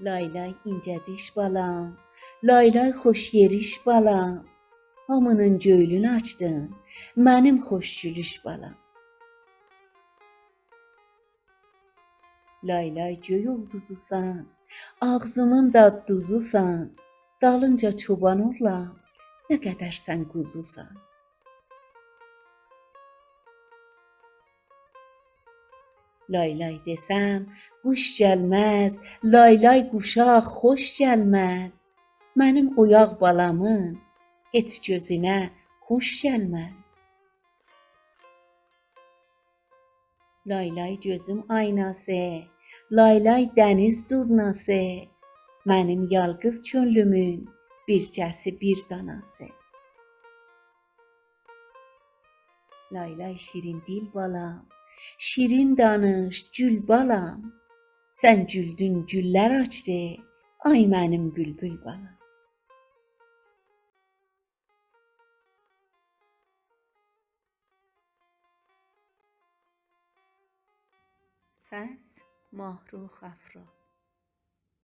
Lay lay incə diş balam, lay lay xoş yeriş balam, hamının göylünü açdın, mənim xoş gülüş balam. Lay lay göy ulduzusan, ağzımın da duzusan, dalınca çoban oğlan, nə qədər sən quzusan. Lay lay desəm, quş gəlməz, lay lay quşa xoş gəlməz, mənim oyaq balamın heç gözünə huş gəlməz. Lay lay gözüm aynası, lay lay dəniz durnası, mənim yalqız könlümün bircəsi bir danası. Lay lay şirin dil balam, şirin danış gül balam, sən güldün güllər açdı, ay mənim bülbül balam. Səs Mahrux Əfro.